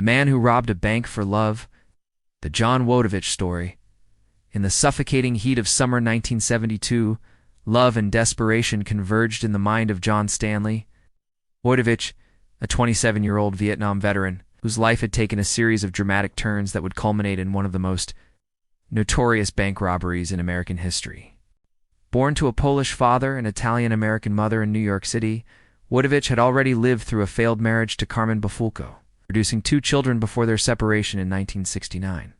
The man who robbed a bank for love, the John Wojtowicz story. In the suffocating heat of summer 1972, love and desperation converged in the mind of John Stanley Wojtowicz, a 27-year-old Vietnam veteran whose life had taken a series of dramatic turns that would culminate in one of the most notorious bank robberies in American history. Born to a Polish father and Italian-American mother in New York City, Wojtowicz had already lived through a failed marriage to Carmen Bafulco, producing 2 children before their separation in 1969.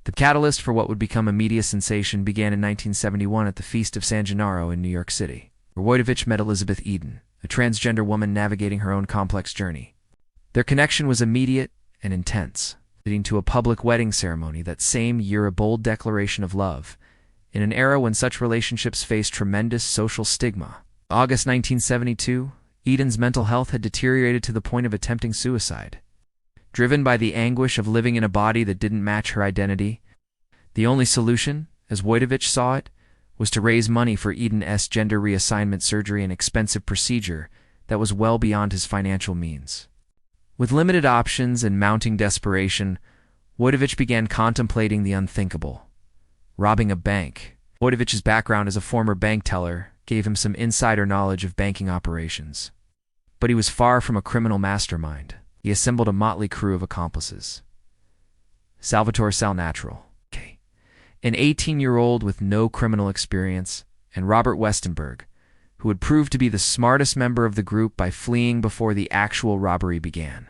The catalyst for what would become a media sensation began in 1971 at the Feast of San Gennaro in New York City, where Wojtowicz met Elizabeth Eden, a transgender woman navigating her own complex journey. Their connection was immediate and intense, leading to a public wedding ceremony that same year, a bold declaration of love, in an era when such relationships faced tremendous social stigma. August 1972, Eden's mental health had deteriorated to the point of attempting suicide. Driven by the anguish of living in a body that didn't match her identity, the only solution, as Wojtowicz saw it, was to raise money for Eden's gender reassignment surgery, an expensive procedure that was well beyond his financial means. With limited options and mounting desperation, Wojtowicz began contemplating the unthinkable: robbing a bank. Wojtowicz's background as a former bank teller gave him some insider knowledge of banking operations. But he was far from a criminal mastermind. He assembled a motley crew of accomplices. Salvatore Salnatural, an 18-year-old with no criminal experience, and Robert Westenberg, who would prove to be the smartest member of the group by fleeing before the actual robbery began.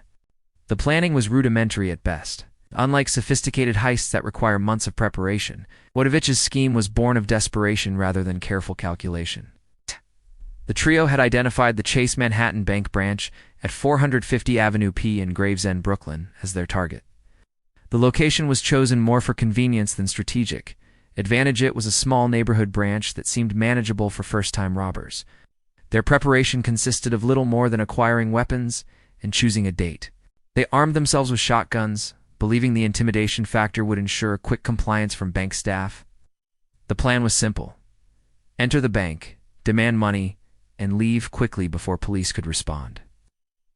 The planning was rudimentary at best. Unlike sophisticated heists that require months of preparation, Wojtowicz's scheme was born of desperation rather than careful calculation. The trio had identified the Chase Manhattan Bank branch at 450 Avenue P in Gravesend, Brooklyn, as their target. The location was chosen more for convenience than strategic. Advantage: it was a small neighborhood branch that seemed manageable for first-time robbers. Their preparation consisted of little more than acquiring weapons and choosing a date. They armed themselves with shotguns, believing the intimidation factor would ensure quick compliance from bank staff. The plan was simple: enter the bank, demand money, and leave quickly before police could respond.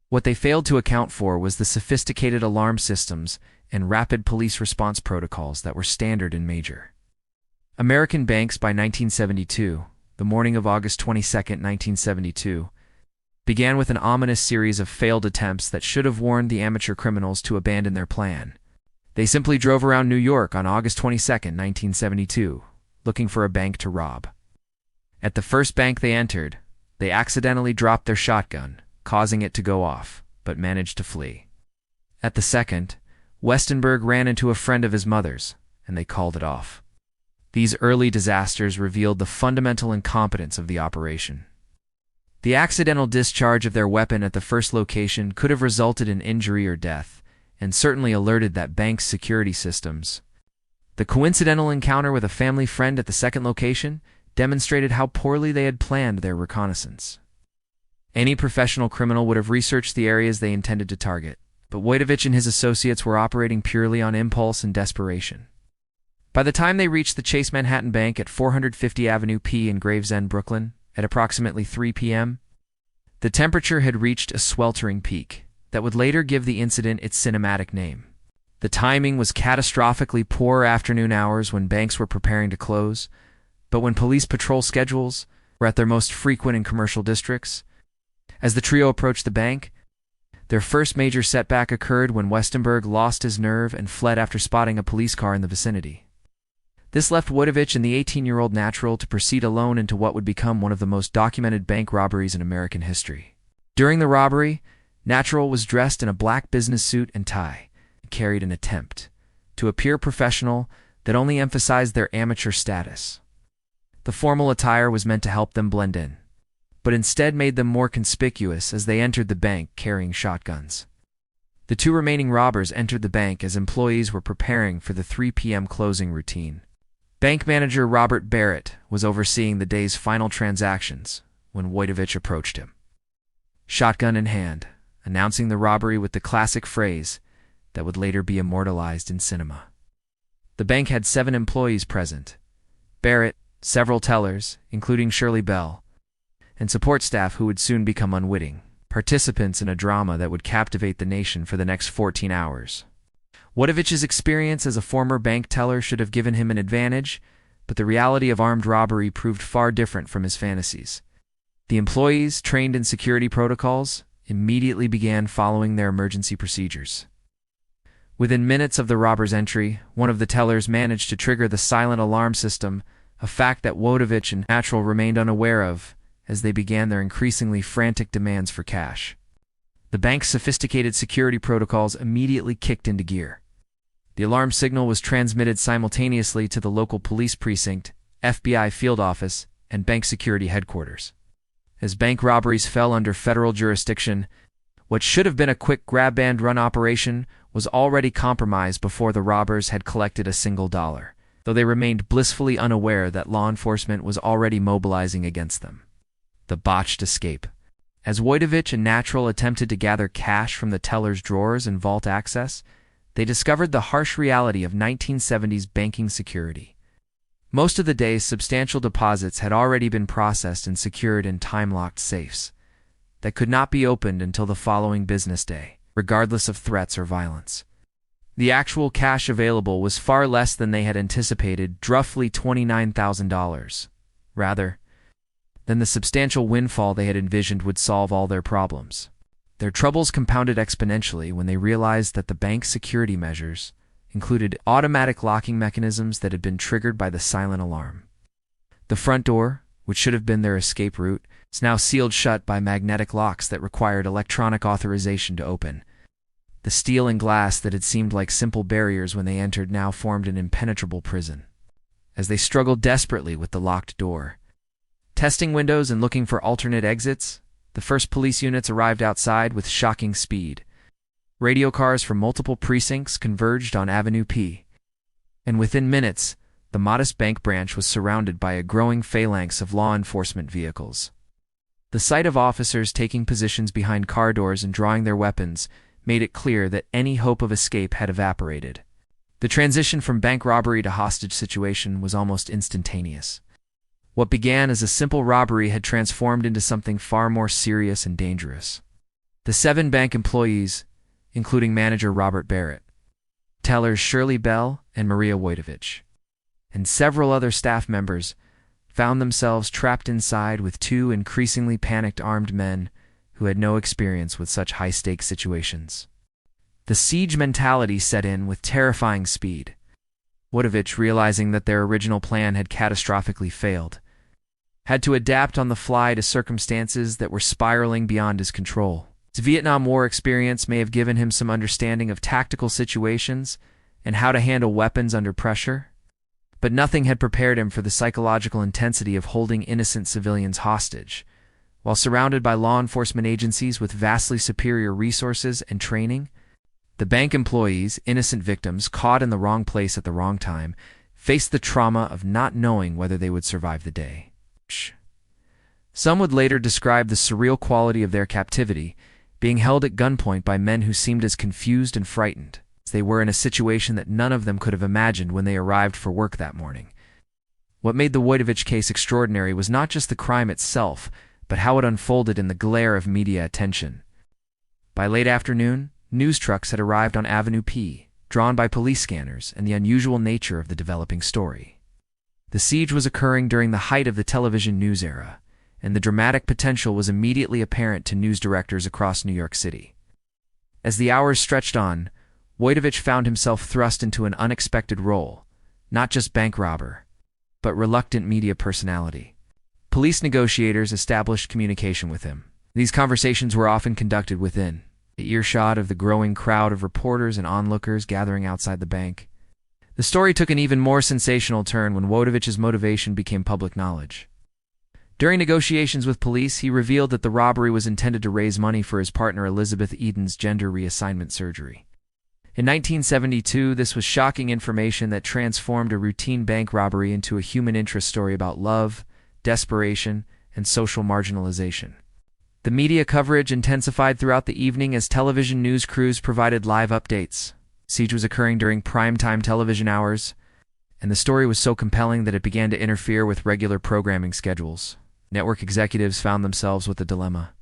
What they failed to account for was the sophisticated alarm systems and rapid police response protocols that were standard in major American banks by 1972. The morning of August 22, 1972, began with an ominous series of failed attempts that should have warned the amateur criminals to abandon their plan. They simply drove around New York on August 22, 1972, looking for a bank to rob. At the first bank they entered, they accidentally dropped their shotgun, causing it to go off, but managed to flee. At the second, Westenberg ran into a friend of his mother's, and they called it off. These early disasters revealed the fundamental incompetence of the operation. The accidental discharge of their weapon at the first location could have resulted in injury or death, and certainly alerted that bank's security systems. The coincidental encounter with a family friend at the second location demonstrated how poorly they had planned their reconnaissance. Any professional criminal would have researched the areas they intended to target, but Wojtowicz and his associates were operating purely on impulse and desperation. By the time they reached the Chase Manhattan Bank at 450 Avenue P in Gravesend, Brooklyn, at approximately 3 p.m., the temperature had reached a sweltering peak that would later give the incident its cinematic name. The timing was catastrophically poor afternoon hours when banks were preparing to close, but when police patrol schedules were at their most frequent in commercial districts. As the trio approached the bank, their first major setback occurred when Westenberg lost his nerve and fled after spotting a police car in the vicinity. This left Wojtowicz and the 18-year-old natural to proceed alone into what would become one of the most documented bank robberies in American history. During the robbery, Natural was dressed in a black business suit and tie, and carried an attempt to appear professional that only emphasized their amateur status. The formal attire was meant to help them blend in, but instead made them more conspicuous as they entered the bank carrying shotguns. The 2 remaining robbers entered the bank as employees were preparing for the 3 p.m. closing routine. Bank manager Robert Barrett was overseeing the day's final transactions when Wojtowicz approached him, shotgun in hand, announcing the robbery with the classic phrase that would later be immortalized in cinema. The bank had 7 employees present: Barrett, several tellers, including Shirley Bell, and support staff who would soon become unwitting participants in a drama that would captivate the nation for the next 14 hours. Wojtowicz's experience as a former bank teller should have given him an advantage, but the reality of armed robbery proved far different from his fantasies. The employees, trained in security protocols, immediately began following their emergency procedures. Within minutes of the robber's entry, one of the tellers managed to trigger the silent alarm system, a fact that Wojtowicz and Natural remained unaware of as they began their increasingly frantic demands for cash. The bank's sophisticated security protocols immediately kicked into gear. The alarm signal was transmitted simultaneously to the local police precinct, FBI field office, and bank security headquarters. As bank robberies fell under federal jurisdiction, what should have been a quick grab-and-run operation was already compromised before the robbers had collected a single dollar, though they remained blissfully unaware that law enforcement was already mobilizing against them. The botched escape. As Wojtowicz and Natural attempted to gather cash from the teller's drawers and vault access, they discovered the harsh reality of 1970s banking security. Most of the day's substantial deposits had already been processed and secured in time-locked safes that could not be opened until the following business day, regardless of threats or violence. The actual cash available was far less than they had anticipated, roughly $29,000, rather than the substantial windfall they had envisioned would solve all their problems. Their troubles compounded exponentially when they realized that the bank's security measures included automatic locking mechanisms that had been triggered by the silent alarm. The front door, which should have been their escape route, is now sealed shut by magnetic locks that required electronic authorization to open. The steel and glass that had seemed like simple barriers when they entered now formed an impenetrable prison. As they struggled desperately with the locked door, testing windows and looking for alternate exits, the first police units arrived outside with shocking speed. Radio cars from multiple precincts converged on Avenue P, and within minutes, the modest bank branch was surrounded by a growing phalanx of law enforcement vehicles. The sight of officers taking positions behind car doors and drawing their weapons made it clear that any hope of escape had evaporated. The transition from bank robbery to hostage situation was almost instantaneous. What began as a simple robbery had transformed into something far more serious and dangerous. The 7 bank employees, including manager Robert Barrett, tellers Shirley Bell and Maria Wojtowicz, and several other staff members, found themselves trapped inside with 2 increasingly panicked armed men who had no experience with such high-stakes situations. The siege mentality set in with terrifying speed. Wojtowicz, realizing that their original plan had catastrophically failed, had to adapt on the fly to circumstances that were spiraling beyond his control. His Vietnam War experience may have given him some understanding of tactical situations and how to handle weapons under pressure, but nothing had prepared him for the psychological intensity of holding innocent civilians hostage, while surrounded by law enforcement agencies with vastly superior resources and training. The bank employees, innocent victims caught in the wrong place at the wrong time, faced the trauma of not knowing whether they would survive the day. Some would later describe the surreal quality of their captivity, being held at gunpoint by men who seemed as confused and frightened as they were in a situation that none of them could have imagined when they arrived for work that morning. What made the Wojtowicz case extraordinary was not just the crime itself, but how it unfolded in the glare of media attention. By late afternoon, news trucks had arrived on Avenue P, drawn by police scanners and the unusual nature of the developing story. The siege was occurring during the height of the television news era, and the dramatic potential was immediately apparent to news directors across New York City. As the hours stretched on, Wojtowicz found himself thrust into an unexpected role, not just bank robber, but reluctant media personality. Police negotiators established communication with him. These conversations were often conducted within the earshot of the growing crowd of reporters and onlookers gathering outside the bank. The story took an even more sensational turn when Wojtowicz's motivation became public knowledge. During negotiations with police, he revealed that the robbery was intended to raise money for his partner Elizabeth Eden's gender reassignment surgery. In 1972, this was shocking information that transformed a routine bank robbery into a human interest story about love, desperation, and social marginalization. The media coverage intensified throughout the evening as television news crews provided live updates. Siege was occurring during primetime television hours, and the story was so compelling that it began to interfere with regular programming schedules. Network executives found themselves with a dilemma.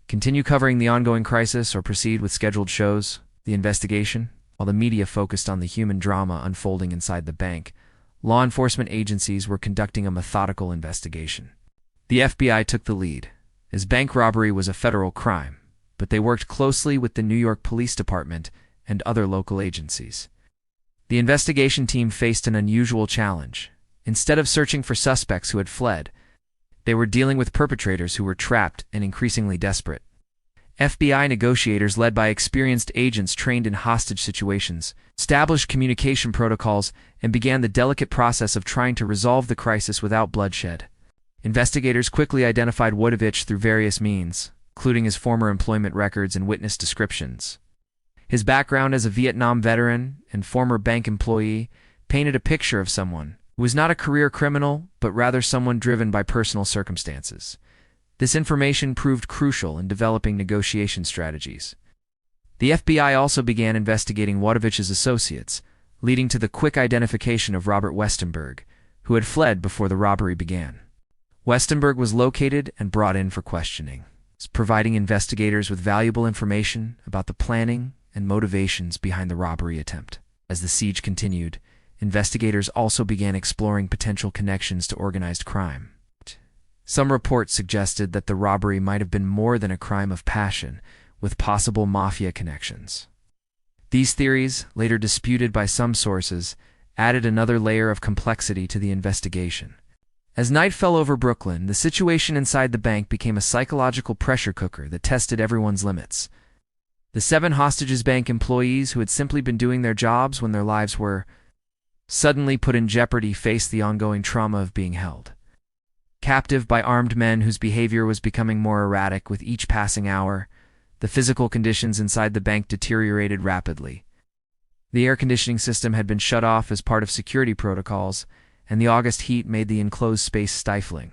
Continue covering the ongoing crisis or proceed with scheduled shows, the investigation? While the media focused on the human drama unfolding inside the bank, law enforcement agencies were conducting a methodical investigation. The FBI took the lead, as bank robbery was a federal crime, but they worked closely with the New York Police Department and other local agencies. The investigation team faced an unusual challenge. Instead of searching for suspects who had fled, they were dealing with perpetrators who were trapped and increasingly desperate. FBI negotiators led by experienced agents trained in hostage situations established communication protocols and began the delicate process of trying to resolve the crisis without bloodshed. Investigators quickly identified Wojtowicz through various means, including his former employment records and witness descriptions. His background as a Vietnam veteran and former bank employee painted a picture of someone who was not a career criminal, but rather someone driven by personal circumstances. This information proved crucial in developing negotiation strategies. The FBI also began investigating Wojtowicz's associates, leading to the quick identification of Robert Westenberg, who had fled before the robbery began. Westenberg was located and brought in for questioning, providing investigators with valuable information about the planning and motivations behind the robbery attempt. As the siege continued, investigators also began exploring potential connections to organized crime. Some reports suggested that the robbery might have been more than a crime of passion, with possible mafia connections. These theories, later disputed by some sources, added another layer of complexity to the investigation. As night fell over Brooklyn, the situation inside the bank became a psychological pressure cooker that tested everyone's limits. The 7 hostages bank employees who had simply been doing their jobs when their lives were suddenly put in jeopardy faced the ongoing trauma of being held captive by armed men whose behavior was becoming more erratic with each passing hour. The physical conditions inside the bank deteriorated rapidly. The air conditioning system had been shut off as part of security protocols, and the August heat made the enclosed space stifling.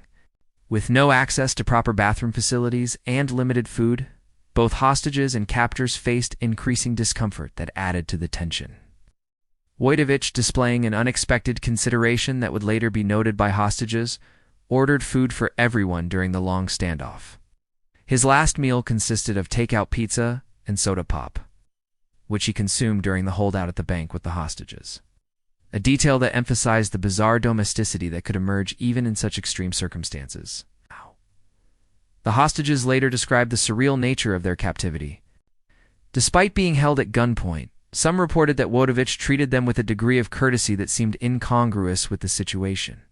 With no access to proper bathroom facilities and limited food, both hostages and captors faced increasing discomfort that added to the tension. Wojtowicz, displaying an unexpected consideration that would later be noted by hostages, ordered food for everyone during the long standoff. His last meal consisted of takeout pizza and soda pop, which he consumed during the holdout at the bank with the hostages. A detail that emphasized the bizarre domesticity that could emerge even in such extreme circumstances. The hostages later described the surreal nature of their captivity. Despite being held at gunpoint, some reported that Wojtowicz treated them with a degree of courtesy that seemed incongruous with the situation.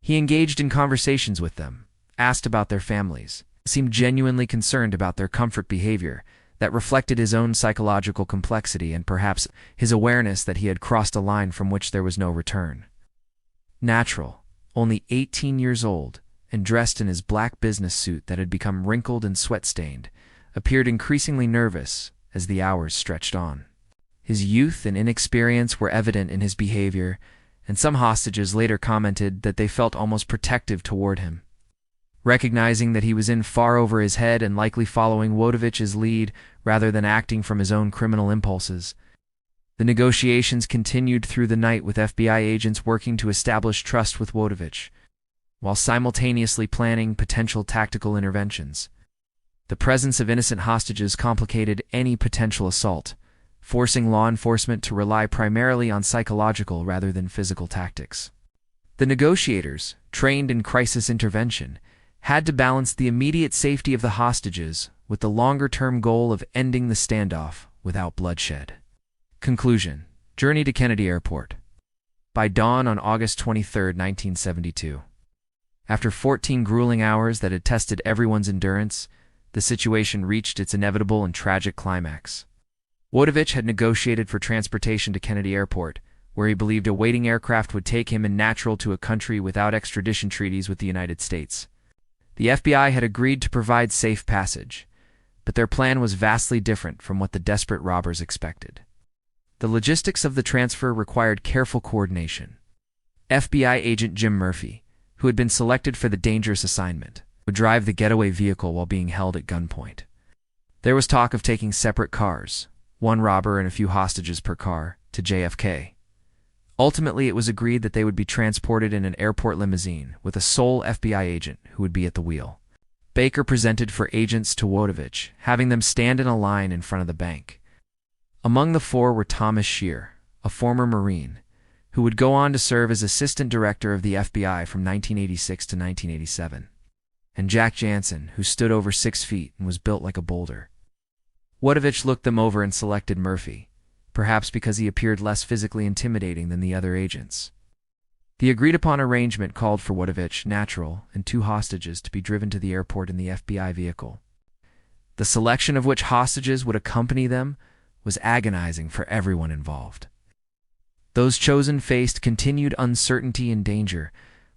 He engaged in conversations with them, asked about their families, seemed genuinely concerned about their comfort behavior that reflected his own psychological complexity and perhaps his awareness that he had crossed a line from which there was no return. Natural, only 18 years old, and dressed in his black business suit that had become wrinkled and sweat-stained, appeared increasingly nervous as the hours stretched on. His youth and inexperience were evident in his behavior, and some hostages later commented that they felt almost protective toward him. Recognizing that he was in far over his head and likely following Wojtowicz's lead rather than acting from his own criminal impulses, the negotiations continued through the night with FBI agents working to establish trust with Wojtowicz, while simultaneously planning potential tactical interventions. The presence of innocent hostages complicated any potential assault, forcing law enforcement to rely primarily on psychological rather than physical tactics. The negotiators, trained in crisis intervention, had to balance the immediate safety of the hostages with the longer-term goal of ending the standoff without bloodshed. Conclusion: Journey to Kennedy Airport. By dawn on August 23, 1972. After 14 grueling hours that had tested everyone's endurance, the situation reached its inevitable and tragic climax. Wojtowicz had negotiated for transportation to Kennedy Airport, where he believed a waiting aircraft would take him in natural to a country without extradition treaties with the United States. The FBI had agreed to provide safe passage, but their plan was vastly different from what the desperate robbers expected. The logistics of the transfer required careful coordination. FBI agent Jim Murphy, who had been selected for the dangerous assignment, would drive the getaway vehicle while being held at gunpoint. There was talk of taking separate cars, one robber and a few hostages per car, to JFK. Ultimately, it was agreed that they would be transported in an airport limousine with a sole FBI agent who would be at the wheel. Baker presented for agents to Wojtowicz, having them stand in a line in front of the bank. Among the four were Thomas Shear, a former Marine, who would go on to serve as assistant director of the FBI from 1986 to 1987, and Jack Jansen, who stood over 6 feet and was built like a boulder. Wojtowicz looked them over and selected Murphy, perhaps because he appeared less physically intimidating than the other agents. The agreed-upon arrangement called for Wojtowicz, Natural, and 2 hostages to be driven to the airport in the FBI vehicle. The selection of which hostages would accompany them was agonizing for everyone involved. Those chosen faced continued uncertainty and danger,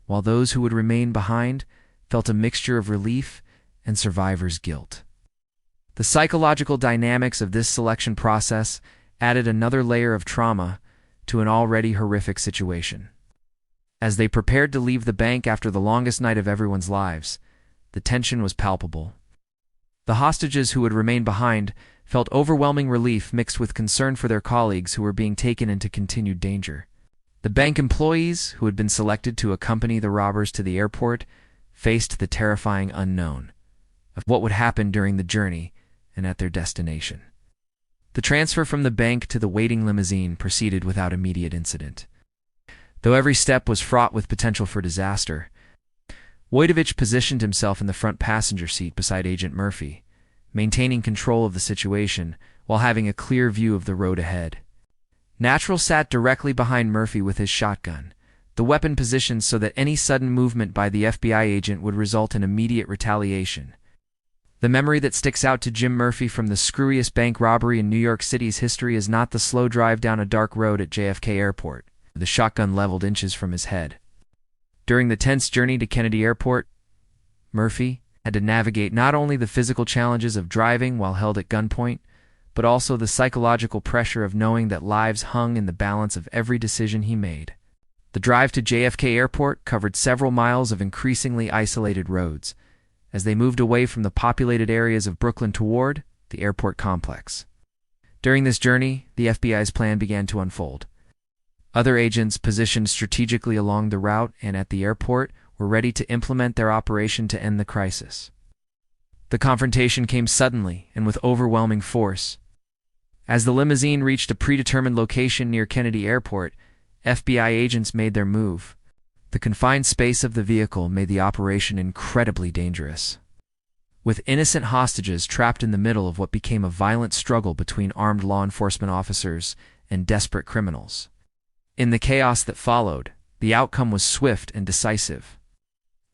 while those who would remain behind felt a mixture of relief and survivor's guilt. The psychological dynamics of this selection process added another layer of trauma to an already horrific situation. As they prepared to leave the bank after the longest night of everyone's lives, the tension was palpable. The hostages who would remain behind felt overwhelming relief mixed with concern for their colleagues who were being taken into continued danger. The bank employees, who had been selected to accompany the robbers to the airport, faced the terrifying unknown of what would happen during the journey and at their destination. The transfer from the bank to the waiting limousine proceeded without immediate incident. Though every step was fraught with potential for disaster, Wojtowicz positioned himself in the front passenger seat beside Agent Murphy, maintaining control of the situation while having a clear view of the road ahead. Natural sat directly behind Murphy with his shotgun, the weapon positioned so that any sudden movement by the FBI agent would result in immediate retaliation. The memory that sticks out to Jim Murphy from the screwiest bank robbery in New York City's history is not the slow drive down a dark road at JFK Airport, the shotgun leveled inches from his head. During the tense journey to Kennedy Airport, Murphy had to navigate not only the physical challenges of driving while held at gunpoint, but also the psychological pressure of knowing that lives hung in the balance of every decision he made. The drive to JFK Airport covered several miles of increasingly isolated roads, as they moved away from the populated areas of Brooklyn toward the airport complex. During this journey, the FBI's plan began to unfold. Other agents positioned strategically along the route and at the airport were ready to implement their operation to end the crisis. The confrontation came suddenly and with overwhelming force. As the limousine reached a predetermined location near Kennedy Airport, FBI agents made their move. The confined space of the vehicle made the operation incredibly dangerous. With innocent hostages trapped in the middle of what became a violent struggle between armed law enforcement officers and desperate criminals. In the chaos that followed, the outcome was swift and decisive.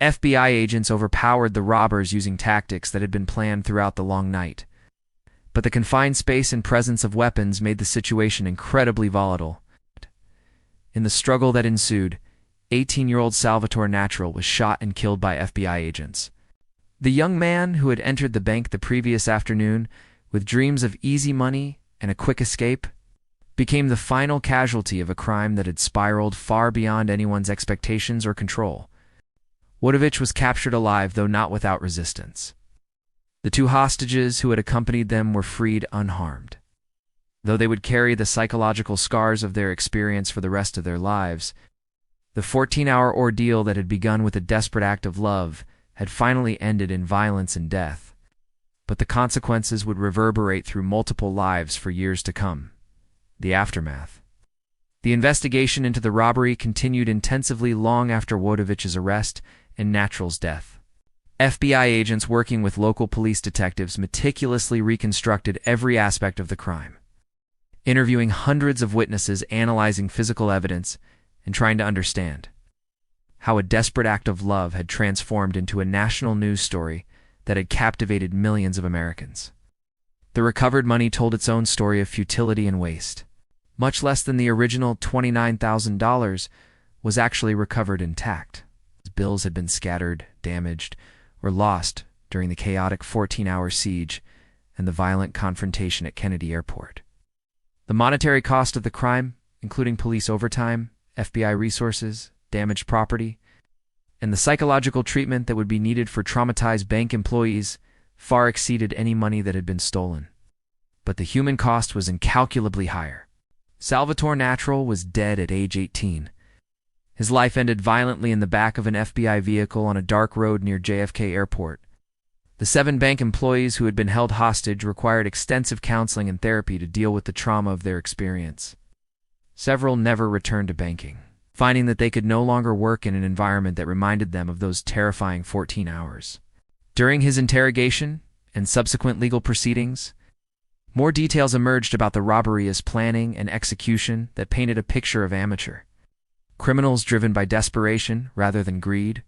FBI agents overpowered the robbers using tactics that had been planned throughout the long night. But the confined space and presence of weapons made the situation incredibly volatile. In the struggle that ensued, 18-year-old Salvatore Natural was shot and killed by FBI agents. The young man who had entered the bank the previous afternoon with dreams of easy money and a quick escape became the final casualty of a crime that had spiraled far beyond anyone's expectations or control. Wojtowicz was captured alive, though not without resistance. The 2 hostages who had accompanied them were freed unharmed. Though they would carry the psychological scars of their experience for the rest of their lives, the 14-hour ordeal that had begun with a desperate act of love had finally ended in violence and death. But the consequences would reverberate through multiple lives for years to come. The aftermath. The investigation into the robbery continued intensively long after Wojtowicz's arrest and Natural's death. FBI agents working with local police detectives meticulously reconstructed every aspect of the crime, interviewing hundreds of witnesses, analyzing physical evidence, and trying to understand how a desperate act of love had transformed into a national news story that had captivated millions of Americans. The recovered money told its own story of futility and waste. Much less than the original $29,000 was actually recovered intact. Bills had been scattered, damaged, or lost during the chaotic 14-hour siege and the violent confrontation at Kennedy Airport. The monetary cost of the crime, including police overtime, FBI resources, damaged property, and the psychological treatment that would be needed for traumatized bank employees, far exceeded any money that had been stolen. But the human cost was incalculably higher. Salvatore Natural was dead at age 18. His life ended violently in the back of an FBI vehicle on a dark road near JFK Airport. The 7 bank employees who had been held hostage required extensive counseling and therapy to deal with the trauma of their experience. Several never returned to banking, finding that they could no longer work in an environment that reminded them of those terrifying 14 hours. During his interrogation and subsequent legal proceedings, more details emerged about the robbery as planning and execution that painted a picture of amateur criminals driven by desperation rather than greed.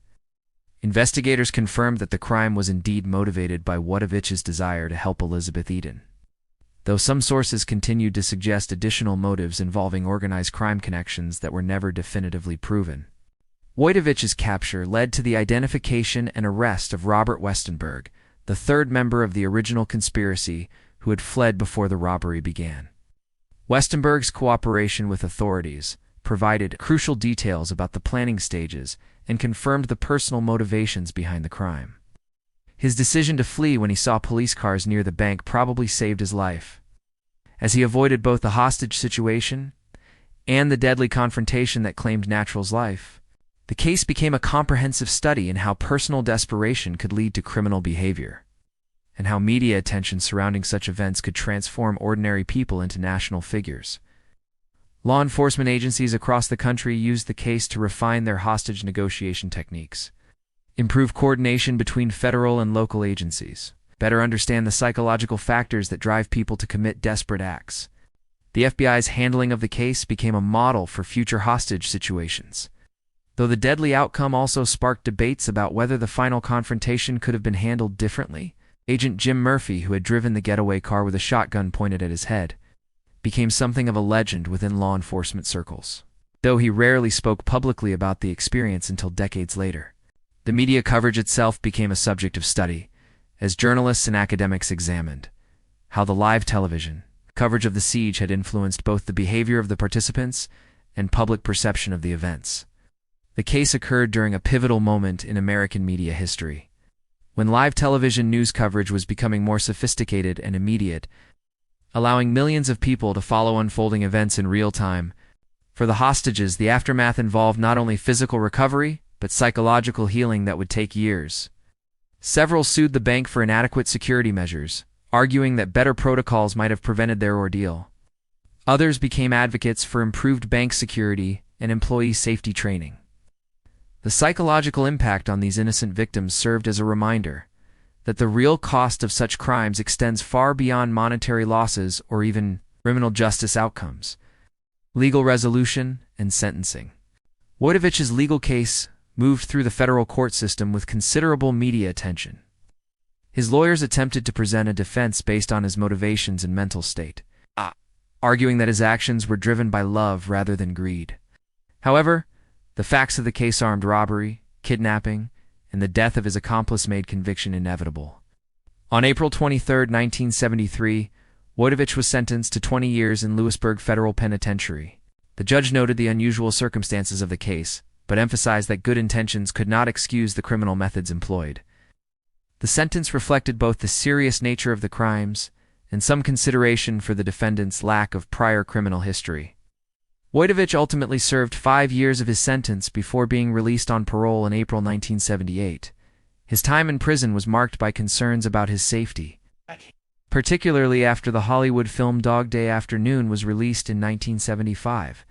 Investigators confirmed that the crime was indeed motivated by Wojtowicz's desire to help Elizabeth Eden, though some sources continued to suggest additional motives involving organized crime connections that were never definitively proven. Wojtowicz's capture led to the identification and arrest of Robert Westenberg, the 3rd member of the original conspiracy who had fled before the robbery began. Westenberg's cooperation with authorities provided crucial details about the planning stages and confirmed the personal motivations behind the crime. His decision to flee when he saw police cars near the bank probably saved his life, as he avoided both the hostage situation and the deadly confrontation that claimed Natural's life. The case became a comprehensive study in how personal desperation could lead to criminal behavior, and how media attention surrounding such events could transform ordinary people into national figures. Law enforcement agencies across the country used the case to refine their hostage negotiation techniques, improve coordination between federal and local agencies, better understand the psychological factors that drive people to commit desperate acts. The FBI's handling of the case became a model for future hostage situations, though the deadly outcome also sparked debates about whether the final confrontation could have been handled differently. Agent Jim Murphy, who had driven the getaway car with a shotgun pointed at his head, became something of a legend within law enforcement circles, though he rarely spoke publicly about the experience until decades later. The media coverage itself became a subject of study, as journalists and academics examined how the live television coverage of the siege had influenced both the behavior of the participants and public perception of the events. The case occurred during a pivotal moment in American media history, when live television news coverage was becoming more sophisticated and immediate, allowing millions of people to follow unfolding events in real time. For the hostages, the aftermath involved not only physical recovery, but psychological healing that would take years. Several sued the bank for inadequate security measures, arguing that better protocols might have prevented their ordeal. Others became advocates for improved bank security and employee safety training. The psychological impact on these innocent victims served as a reminder that the real cost of such crimes extends far beyond monetary losses or even criminal justice outcomes. Legal resolution and sentencing. Wojtowicz's legal case moved through the federal court system with considerable media attention. His lawyers attempted to present a defense based on his motivations and mental state, arguing that his actions were driven by love rather than greed. However, the facts of the case, armed robbery, kidnapping, and the death of his accomplice, made conviction inevitable. On April 23, 1973, Wojtowicz was sentenced to 20 years in Lewisburg Federal Penitentiary. The judge noted the unusual circumstances of the case, but emphasized that good intentions could not excuse the criminal methods employed. The sentence reflected both the serious nature of the crimes and some consideration for the defendant's lack of prior criminal history. Wojtowicz ultimately served 5 years of his sentence before being released on parole in April 1978. His time in prison was marked by concerns about his safety, particularly after the Hollywood film Dog Day Afternoon was released in 1975.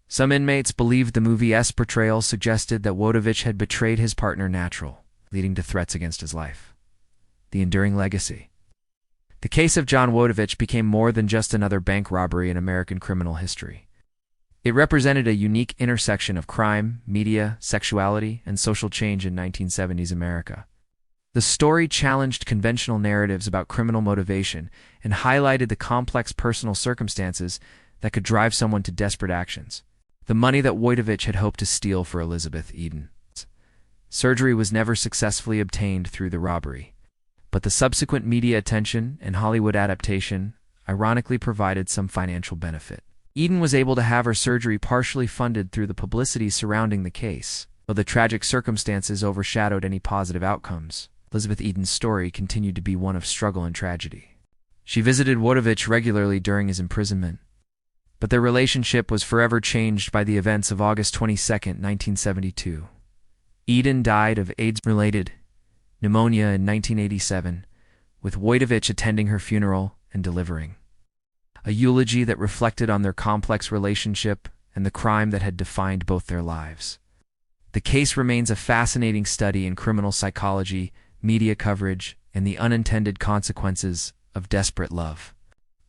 Some inmates believed the movie's portrayal suggested that Wojtowicz had betrayed his partner Natural, leading to threats against his life. The enduring legacy. The case of John Wojtowicz became more than just another bank robbery in American criminal history. It represented a unique intersection of crime, media, sexuality, and social change in 1970s America. The story challenged conventional narratives about criminal motivation and highlighted the complex personal circumstances that could drive someone to desperate actions. The money that Wojtowicz had hoped to steal for Elizabeth Eden's surgery was never successfully obtained through the robbery, but the subsequent media attention and Hollywood adaptation ironically provided some financial benefit. Eden was able to have her surgery partially funded through the publicity surrounding the case. Though the tragic circumstances overshadowed any positive outcomes, Elizabeth Eden's story continued to be one of struggle and tragedy. She visited Wojtowicz regularly during his imprisonment, but their relationship was forever changed by the events of August 22, 1972. Eden died of AIDS-related pneumonia in 1987, with Wojtowicz attending her funeral and delivering a eulogy that reflected on their complex relationship and the crime that had defined both their lives. The case remains a fascinating study in criminal psychology, media coverage, and the unintended consequences of desperate love.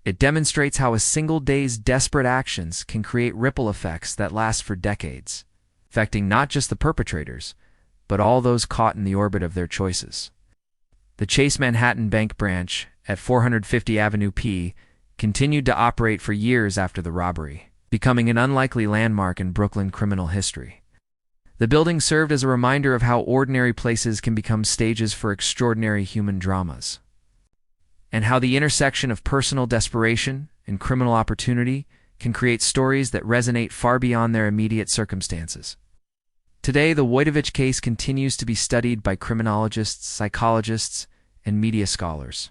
It demonstrates how a single day's desperate actions can create ripple effects that last for decades, affecting not just the perpetrators, but all those caught in the orbit of their choices. The Chase Manhattan Bank branch at 450 Avenue P continued to operate for years after the robbery, becoming an unlikely landmark in Brooklyn criminal history. The building served as a reminder of how ordinary places can become stages for extraordinary human dramas, and how the intersection of personal desperation and criminal opportunity can create stories that resonate far beyond their immediate circumstances. Today, the Wojtowicz case continues to be studied by criminologists, psychologists, and media scholars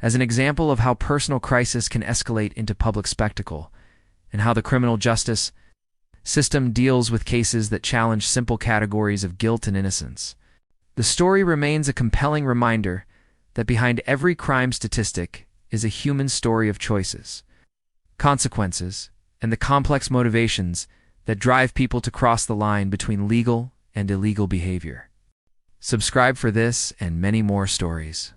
as an example of how personal crisis can escalate into public spectacle, and how the criminal justice system deals with cases that challenge simple categories of guilt and innocence. The story remains a compelling reminder that behind every crime statistic is a human story of choices, consequences, and the complex motivations that drive people to cross the line between legal and illegal behavior. Subscribe for this and many more stories.